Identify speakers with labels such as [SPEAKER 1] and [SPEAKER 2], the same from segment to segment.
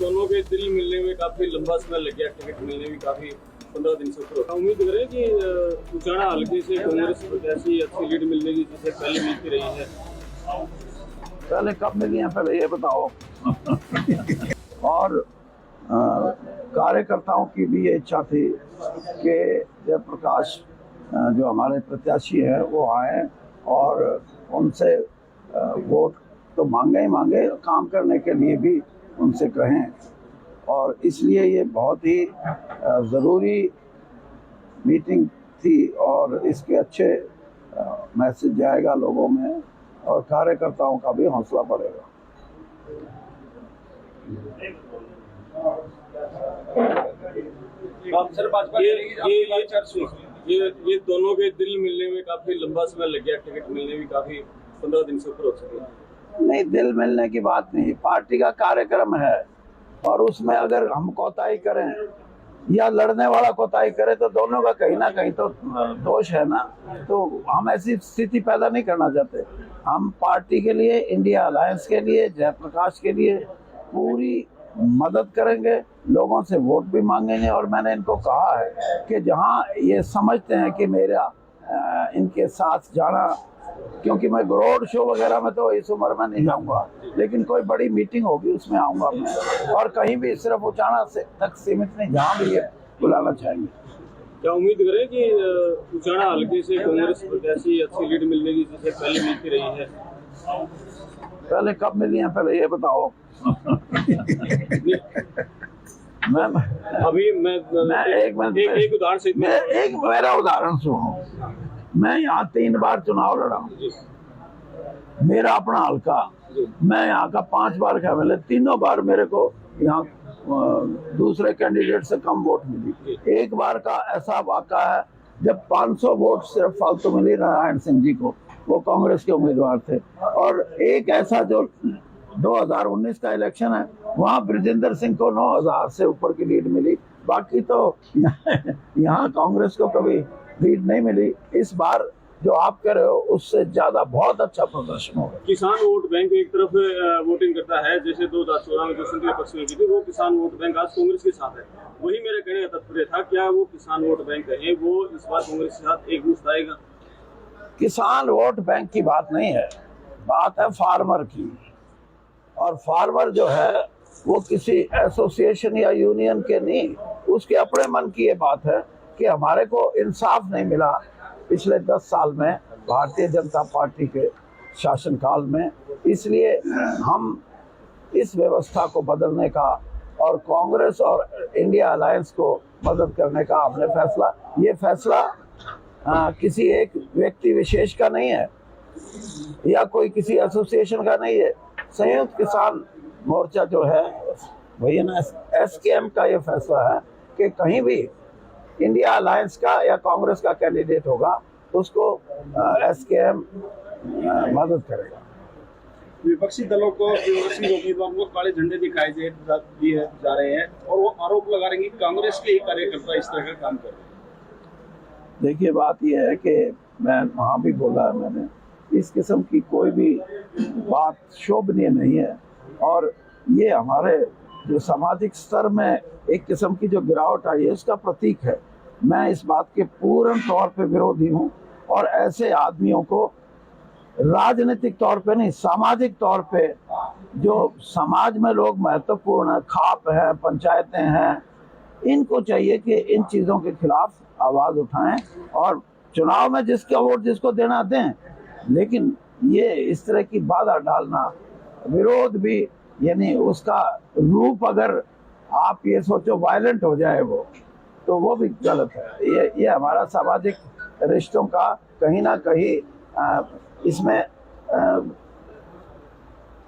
[SPEAKER 1] दोनों के दिल मिलने में काफी लंबा समय लग गया, टिकट मिलने में काफी 15 दिन से ऊपर होता। उम्मीद करें कि उचाना हल्के से कांग्रेस प्रत्याशी अच्छी लीड मिलने की जिसे पहले मिलती रही है।
[SPEAKER 2] पहले कब मिली है पहले ये बताओ। और कार्यकर्ताओं की भी ये इच्छा थी कि जयप्रकाश जो हमारे प्रत्याशी हैं वो आए और उनसे वोट तो मांगे ही मांगे, काम करने के लिए भी उनसे कहें। और इसलिए ये बहुत ही ज़रूरी मीटिंग थी और इसके अच्छे मैसेज जाएगा लोगों में और कार्यकर्ताओं का भी हौसला बढ़ेगा।
[SPEAKER 1] ये दोनों के दिल मिलने में काफी लंबा समय लग गया, टिकट मिलने में काफी 15 दिन से ऊपर हो चुके हैं।
[SPEAKER 2] नहीं, दिल मिलने की बात नहीं, पार्टी का कार्यक्रम है और उसमें अगर हम कोताही करें या लड़ने वाला कोताही करे तो दोनों का कहीं ना कहीं तो दोष है ना। तो हम ऐसी स्थिति पैदा नहीं करना चाहते। हम पार्टी के लिए, इंडिया अलायंस के लिए, जयप्रकाश के लिए पूरी मदद करेंगे, लोगों से वोट भी मांगेंगे। और मैंने इनको कहा है कि जहां ये समझते हैं कि मेरा इनके साथ जाना, क्योंकि मैं रोड शो वगैरह में तो इस उम्र में नहीं जाऊंगा, लेकिन कोई बड़ी मीटिंग होगी उसमें आऊंगा मैं। और कहीं भी सिर्फ उचाना से तक सीमित नहीं, जहाँ भी ये बुलाना चाहेंगे।
[SPEAKER 1] क्या उम्मीद करें कि उचाना हल्के से कांग्रेस प्रत्याशी अच्छी लीड मिलने की जिसे पहले मिलती रही है?
[SPEAKER 2] पहले कब मिली है पहले ये बताओ।
[SPEAKER 1] एक उदाहरण से
[SPEAKER 2] एक मेरा उदाहरण सुनो। मैं यहाँ 3 बार चुनाव लड़ा हूँ, मेरा अपना हल्का, मैं यहाँ का 5 बार का मिले, तीनों बार मेरे को यहाँ दूसरे कैंडिडेट से कम वोट मिली। एक बार का ऐसा वाक़ा है जब 500 वोट सिर्फ फालतू मिली नारायण सिंह जी को, वो कांग्रेस के उम्मीदवार थे। और एक ऐसा जो 2019 का इलेक्शन है, वहाँ ब्रिजेंद्र सिंह को 9000 से ऊपर की लीड मिली। बाकी तो यहाँ कांग्रेस को कभी लीड नहीं मिली। इस बार जो आप कह रहे हो उससे ज्यादा बहुत अच्छा प्रदर्शन होगा।
[SPEAKER 1] किसान वोट बैंक एक तरफ वोटिंग करता है, जैसे 2014 में जो संघीय पक्ष में की थी, वो किसान वोट बैंक आज कांग्रेस के साथ है। वही मेरे कहने का तात्पर्य था, क्या वो किसान वोट बैंक है वो इस बार कांग्रेस के साथ एकजुट आएगा?
[SPEAKER 2] किसान वोट बैंक की बात नहीं है, बात है फार्मर की। और फार्मर जो है वो किसी एसोसिएशन या यूनियन के नहीं, उसके अपने मन की ये बात है कि हमारे को इंसाफ नहीं मिला पिछले 10 साल में भारतीय जनता पार्टी के शासनकाल में। इसलिए हम इस व्यवस्था को बदलने का और कांग्रेस और इंडिया अलायंस को मदद करने का हमने फैसला, ये फैसला किसी एक व्यक्ति विशेष का नहीं है या कोई किसी एसोसिएशन का नहीं है। संयुक्त किसान मोर्चा जो है वही ना, SKM का ये फैसला है कि कहीं भी इंडिया अलायंस का या कांग्रेस का कैंडिडेट होगा उसको SKM मदद करेगा।
[SPEAKER 1] विपक्षी दलों को, विपक्षी उम्मीदवारों को काले झंडे दिखाए दिए जा रहे हैं और वो आरोप लगा रहे हैं कि कांग्रेस के ही कार्यकर्ता इस तरह का काम कर रहे हैं।
[SPEAKER 2] देखिए, बात यह है कि मैं वहाँ भी बोला है मैंने, इस किस्म की कोई भी बात शोभनीय नहीं है और ये हमारे जो सामाजिक स्तर में एक किस्म की जो गिरावट आई है उसका प्रतीक है। मैं इस बात के पूर्ण तौर पे विरोधी हूँ और ऐसे आदमियों को राजनीतिक तौर पे नहीं, सामाजिक तौर पे जो समाज में लोग महत्वपूर्ण है, खाप है, पंचायतें हैं, इनको चाहिए कि इन चीज़ों के खिलाफ आवाज़ उठाएं और चुनाव में जिसका वोट जिसको देना दें। लेकिन ये इस तरह की बाधा डालना, विरोध भी, यानी उसका रूप अगर आप ये सोचो वायलेंट हो जाए वो वो भी गलत है। ये हमारा सामाजिक रिश्तों का कहीं ना कहीं इसमें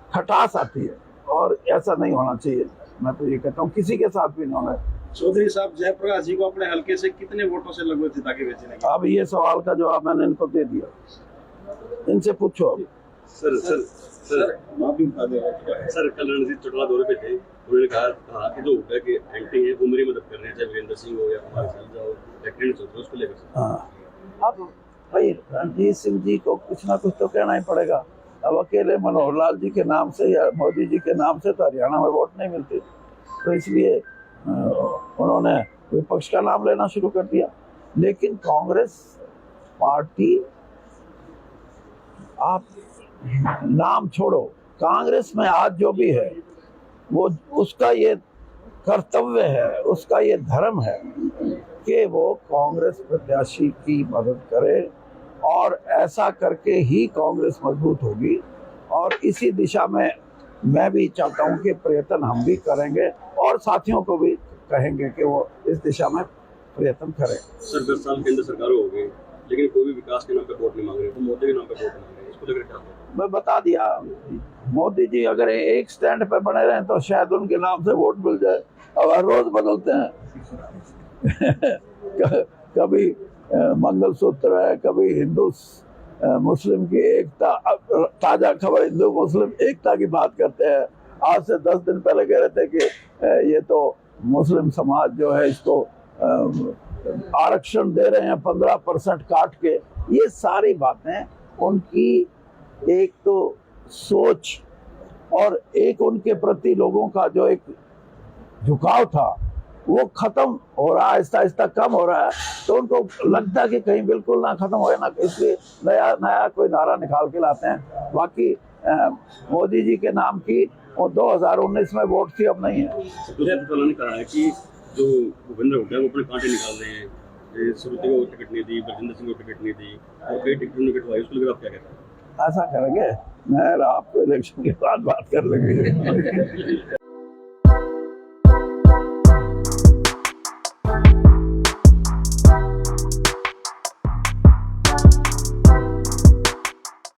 [SPEAKER 2] खटास आती है और ऐसा नहीं होना चाहिए। मैं तो ये कहता हूँ किसी के साथ भी नहीं होना है।
[SPEAKER 1] चौधरी साहब, जयप्रकाश जी को अपने हल्के से कितने वोटों से लगभग जिता के बेचने का?
[SPEAKER 2] अब ये सवाल का जवाब मैंने इनको दे दिया, इनसे पूछो।
[SPEAKER 1] सर माफी बता दें सर, कल रणजीत चौटाला दौरे पे थे, उन्होंने कहा कि जो होगा कि एंटी है वो मेरी मदद कर रहे हैं, चाहे वीरेंद्र सिंह हो या कुमार सैलजा हो या किरण चौधरी, उसको लेकर।
[SPEAKER 2] हाँ, अब भाई रणजीत सिंह जी को कुछ ना कुछ तो कहना ही पड़ेगा। अब अकेले मनोहर लाल जी के नाम से या मोदी जी के नाम से तो हरियाणा में वोट नहीं मिलती। तो इसलिए उन्होंने विपक्ष का नाम लेना शुरू कर दिया। लेकिन कांग्रेस पार्टी, आप नाम छोड़ो, कांग्रेस में आज जो भी है वो उसका ये कर्तव्य है, उसका ये धर्म है कि वो कांग्रेस प्रत्याशी की मदद करे, और ऐसा करके ही कांग्रेस मजबूत होगी। और इसी दिशा में मैं भी चाहता हूं कि प्रयत्न हम भी करेंगे और साथियों को भी कहेंगे कि वो इस दिशा में प्रयत्न करें।
[SPEAKER 1] सर 10 साल केंद्र सरकारों हो गई, लेकिन कोई भी विकास के नाम पे वोट नहीं मांग रहे, तो मोदी के नाम पे वोट मांग रहे हैं, इसको लेकर क्या होगा?
[SPEAKER 2] मैं बता दिया, मोदी जी अगर एक स्टैंड पे बने रहें तो शायद उनके नाम से वोट मिल जाए। अब हर रोज बदलते हैं कभी मंगलसूत्र है, कभी हिंदू मुस्लिम की एकता, ताजा खबर हिंदू मुस्लिम एकता की बात करते हैं। आज से 10 दिन पहले कह रहे थे कि ये तो मुस्लिम समाज जो है इसको आरक्षण दे रहे हैं 15% काट के। ये सारी बातें उनकी एक तो सोच और एक उनके प्रति लोगों का जो एक झुकाव था वो खत्म हो रहा है, आहिस्ता आहिस्ता कम हो रहा है। तो उनको लगता है कि कहीं बिल्कुल ना खत्म हो ना, इसलिए नया कोई नारा निकाल के लाते हैं। बाकी मोदी जी के नाम की वो 2019 में वोट थी, अब नहीं है।
[SPEAKER 1] ने कहा है कि जो भूपेंद्र हुड्डा वो अपने कांटे निकाल रहे हैं, श्रुति को टिकट नहीं दी, बलजिंदर सिंह को टिकट नहीं दी और कई टिकट ने कटवाई, उसको लेकर आप क्या कहते हैं?
[SPEAKER 2] ऐसा करेंगे, मैं आपको इलेक्शन के बाद बात कर लेंगे।